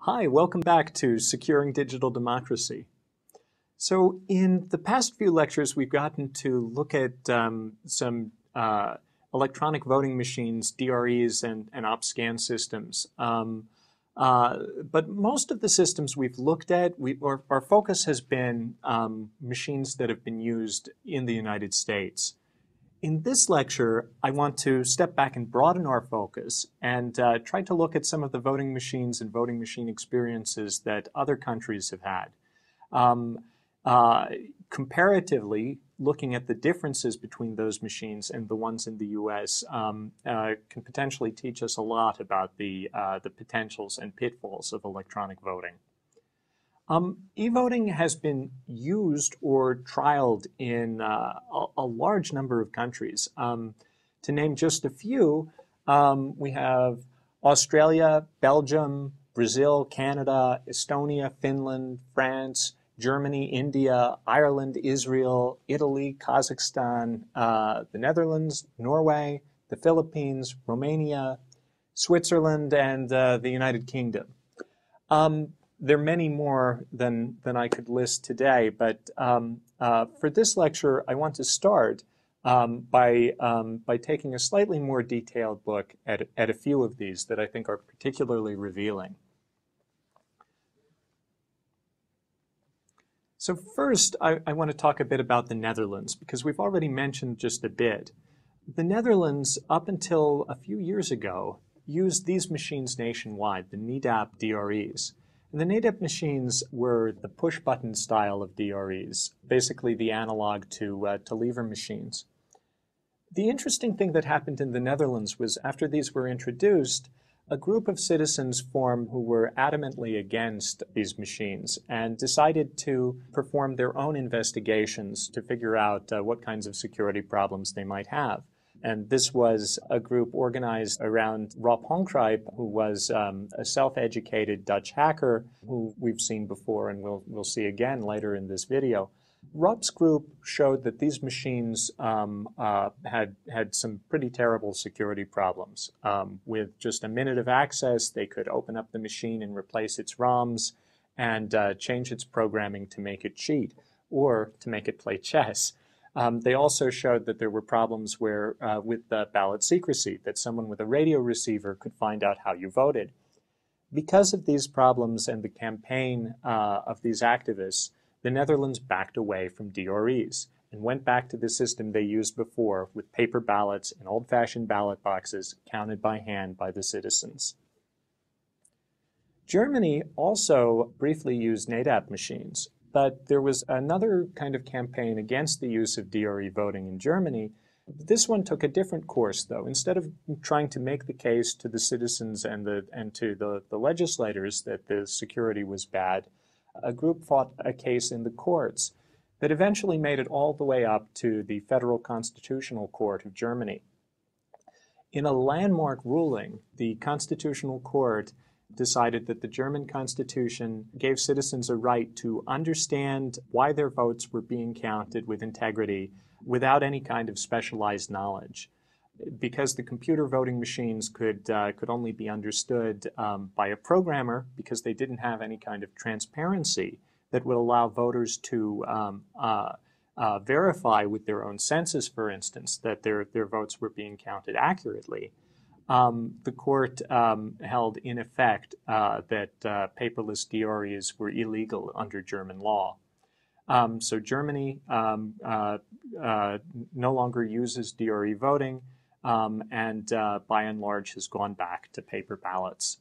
Hi, welcome back to Securing Digital Democracy. So in the past few lectures, we've gotten to look at some electronic voting machines, DREs, and OpScan systems. But most of the systems we've looked at, our focus has been machines that have been used in the United States. In this lecture, I want to step back and broaden our focus and try to look at some of the voting machines and voting machine experiences that other countries have had. Comparatively, looking at the differences between those machines and the ones in the US can potentially teach us a lot about the potentials and pitfalls of electronic voting. E-voting has been used or trialed in a large number of countries. To name just a few, we have Australia, Belgium, Brazil, Canada, Estonia, Finland, France, Germany, India, Ireland, Israel, Italy, Kazakhstan, the Netherlands, Norway, the Philippines, Romania, Switzerland, and the United Kingdom. There are many more than I could list today, but for this lecture, I want to start by taking a slightly more detailed look at a few of these that I think are particularly revealing. So first, I want to talk a bit about the Netherlands, because we've already mentioned just a bit. The Netherlands, up until a few years ago, used these machines nationwide, the NEDAP DREs. And the NEDAP machines were the push-button style of DREs, basically the analog to lever machines. The interesting thing that happened in the Netherlands was after these were introduced, a group of citizens formed who were adamantly against these machines and decided to perform their own investigations to figure out what kinds of security problems they might have. And this was a group organized around Rob Honkrijp, who was a self-educated Dutch hacker who we've seen before and we'll see again later in this video. Rob's group showed that these machines had some pretty terrible security problems. With just a minute of access, they could open up the machine and replace its ROMs and change its programming to make it cheat or to make it play chess. They also showed that there were problems where, with ballot secrecy, that someone with a radio receiver could find out how you voted. Because of these problems and the campaign of these activists, the Netherlands backed away from DREs and went back to the system they used before with paper ballots and old-fashioned ballot boxes counted by hand by the citizens. Germany also briefly used NEDAP machines. But there was another kind of campaign against the use of DRE voting in Germany. This one took a different course, though. Instead of trying to make the case to the citizens and to the legislators that the security was bad, a group fought a case in the courts that eventually made it all the way up to the Federal Constitutional Court of Germany. In a landmark ruling, the Constitutional Court decided that the German Constitution gave citizens a right to understand why their votes were being counted with integrity without any kind of specialized knowledge. Because the computer voting machines could only be understood by a programmer because they didn't have any kind of transparency that would allow voters to verify with their own senses, for instance, that their votes were being counted accurately. The court held in effect that paperless DREs were illegal under German law. So Germany no longer uses DRE voting and by and large has gone back to paper ballots.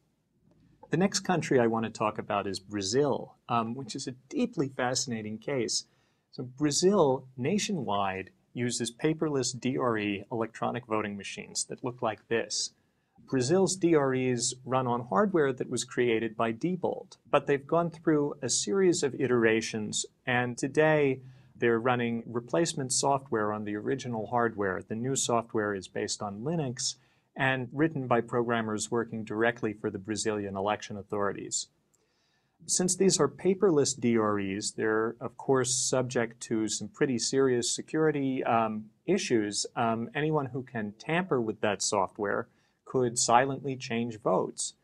The next country I want to talk about is Brazil, which is a deeply fascinating case. So Brazil nationwide uses paperless DRE electronic voting machines that look like this. Brazil's DREs run on hardware that was created by Diebold, but they've gone through a series of iterations, and today they're running replacement software on the original hardware. The new software is based on Linux and written by programmers working directly for the Brazilian election authorities. Since these are paperless DREs, they're of course subject to some pretty serious security issues. Anyone who can tamper with that software could silently change votes.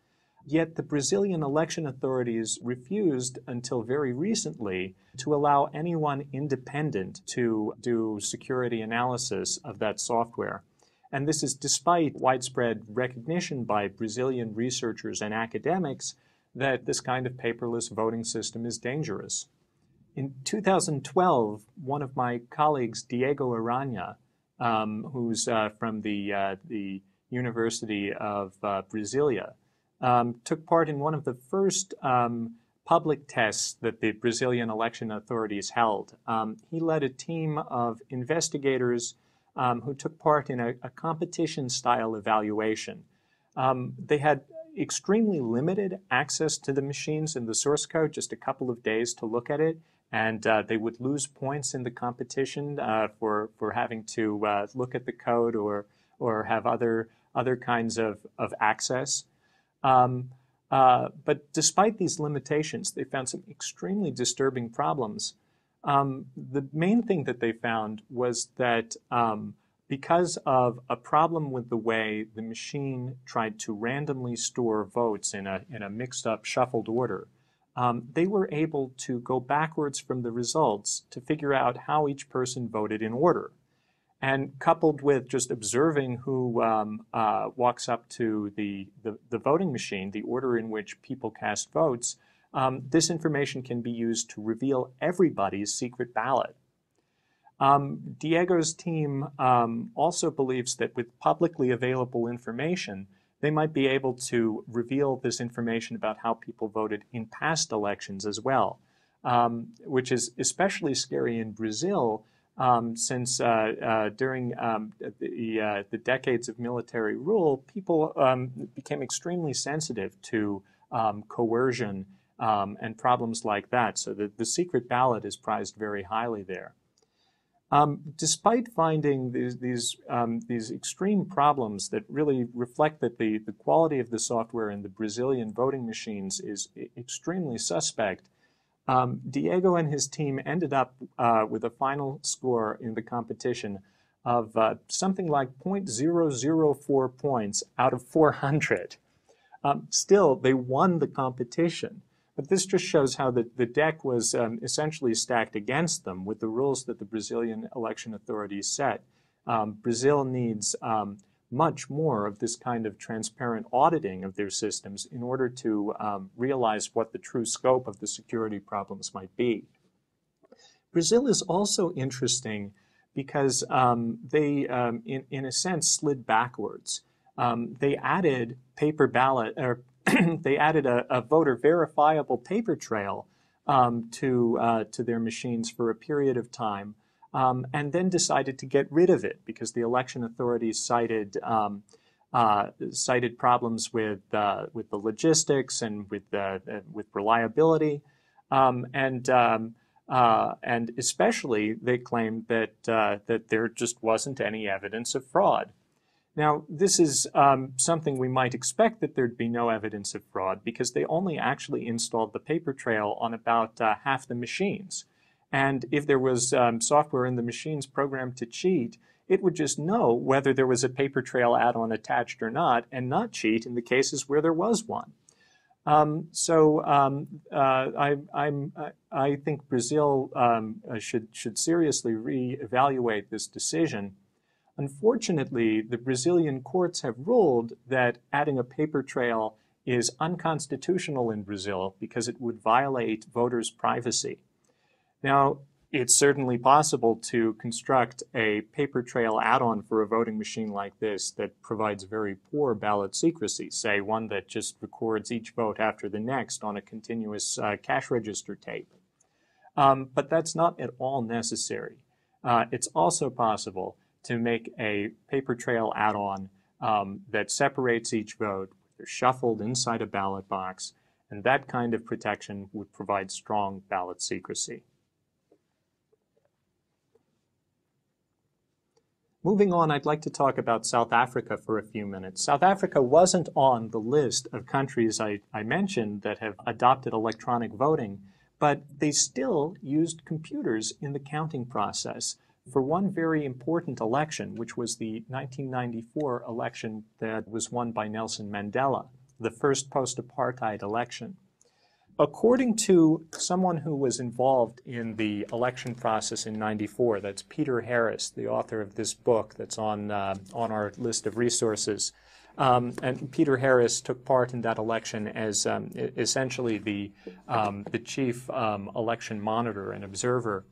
Yet the Brazilian election authorities refused until very recently to allow anyone independent to do security analysis of that software. And this is despite widespread recognition by Brazilian researchers and academics that this kind of paperless voting system is dangerous. In 2012, one of my colleagues, Diego Arana, who's from the University of Brasilia, took part in one of the first public tests that the Brazilian election authorities held. He led a team of investigators who took part in a competition-style evaluation. They had extremely limited access to the machines and the source code, just a couple of days to look at it, and they would lose points in the competition for having to look at the code or have other kinds of access. But despite these limitations, they found some extremely disturbing problems. The main thing that they found was that because of a problem with the way the machine tried to randomly store votes in a mixed-up, shuffled order, they were able to go backwards from the results to figure out how each person voted in order. And coupled with just observing who walks up to the voting machine, the order in which people cast votes, this information can be used to reveal everybody's secret ballot. Diego's team also believes that with publicly available information, they might be able to reveal this information about how people voted in past elections as well, which is especially scary in Brazil, since during the decades of military rule, people became extremely sensitive to coercion and problems like that. So the secret ballot is prized very highly there. Despite finding these extreme problems that really reflect that the quality of the software in the Brazilian voting machines is extremely suspect, Diego and his team ended up with a final score in the competition of something like 0.004 points out of 400. Still, they won the competition. But this just shows how the deck was essentially stacked against them with the rules that the Brazilian election authorities set. Brazil needs much more of this kind of transparent auditing of their systems in order to realize what the true scope of the security problems might be. Brazil is also interesting because they, in a sense, slid backwards. They added paper ballot, or they added a voter verifiable paper trail to their machines for a period of time, and then decided to get rid of it because the election authorities cited problems with the logistics and with reliability, and especially they claimed that there just wasn't any evidence of fraud. Now, this is something we might expect that there'd be no evidence of fraud because they only actually installed the paper trail on about half the machines. And if there was software in the machines programmed to cheat, it would just know whether there was a paper trail add-on attached or not, and not cheat in the cases where there was one. I think Brazil should seriously reevaluate this decision. Unfortunately, the Brazilian courts have ruled that adding a paper trail is unconstitutional in Brazil because it would violate voters' privacy. Now, it's certainly possible to construct a paper trail add-on for a voting machine like this that provides very poor ballot secrecy, say one that just records each vote after the next on a continuous cash register tape. But that's not at all necessary. It's also possible to make a paper trail add-on that separates each vote. They're shuffled inside a ballot box, and that kind of protection would provide strong ballot secrecy. Moving on, I'd like to talk about South Africa for a few minutes. South Africa wasn't on the list of countries I mentioned that have adopted electronic voting, but they still used computers in the counting process for one very important election, which was the 1994 election that was won by Nelson Mandela. the first post-apartheid election. According to someone who was involved in the election process in '94, that's Peter Harris, the author of this book that's on our list of resources. And Peter Harris took part in that election as essentially the chief election monitor and observer.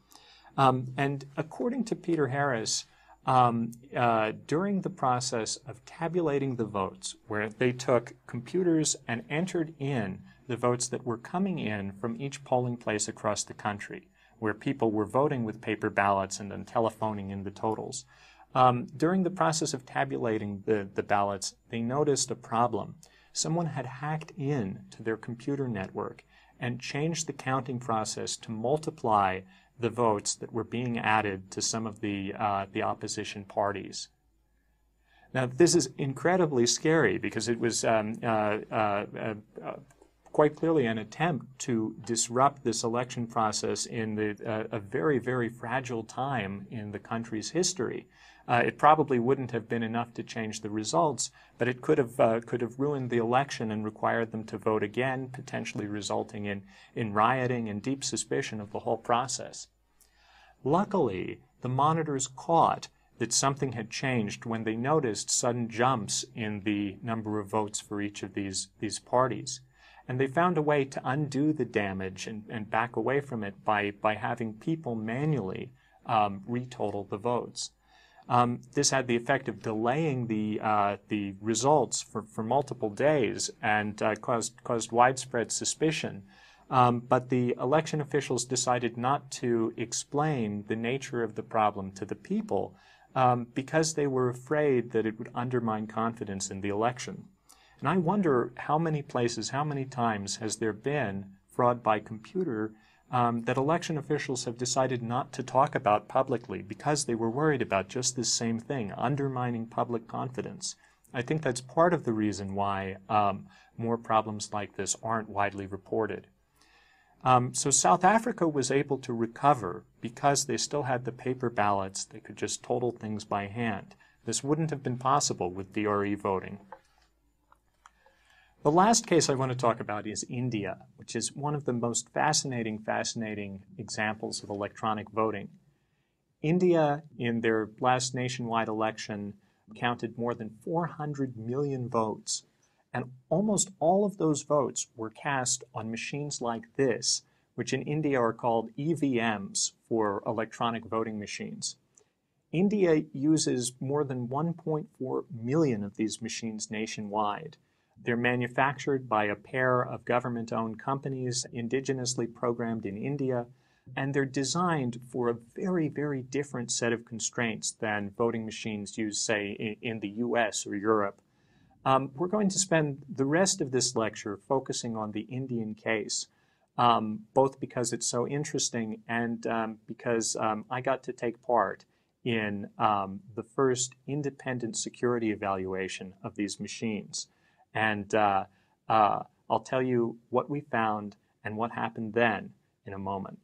And according to Peter Harris, during the process of tabulating the votes, where they took computers and entered in the votes that were coming in from each polling place across the country, where people were voting with paper ballots and then telephoning in the totals. During the process of tabulating the ballots, they noticed a problem. Someone had hacked in to their computer network and changed the counting process to multiply the votes that were being added to some of the opposition parties. Now, this is incredibly scary because it was quite clearly an attempt to disrupt this election process in a very, very fragile time in the country's history. It probably wouldn't have been enough to change the results, but it could have ruined the election and required them to vote again, potentially resulting in rioting and deep suspicion of the whole process. Luckily, the monitors caught that something had changed when they noticed sudden jumps in the number of votes for each of these parties. And they found a way to undo the damage and back away from it by having people manually retotal the votes. This had the effect of delaying the results for multiple days and caused widespread suspicion. But the election officials decided not to explain the nature of the problem to the people because they were afraid that it would undermine confidence in the election. And I wonder how many places, how many times has there been fraud by computer that election officials have decided not to talk about publicly because they were worried about just this same thing, undermining public confidence. I think that's part of the reason why more problems like this aren't widely reported. So South Africa was able to recover because they still had the paper ballots. They could just total things by hand. This wouldn't have been possible with DRE voting. The last case I want to talk about is India, which is one of the most fascinating examples of electronic voting. India, in their last nationwide election, counted more than 400 million votes. And almost all of those votes were cast on machines like this, which in India are called EVMs, for electronic voting machines. India uses more than 1.4 million of these machines nationwide. They're manufactured by a pair of government-owned companies indigenously programmed in India, and they're designed for a very, very different set of constraints than voting machines used, say, in the US or Europe. We're going to spend the rest of this lecture focusing on the Indian case, both because it's so interesting and because I got to take part in the first independent security evaluation of these machines. And I'll tell you what we found and what happened then in a moment.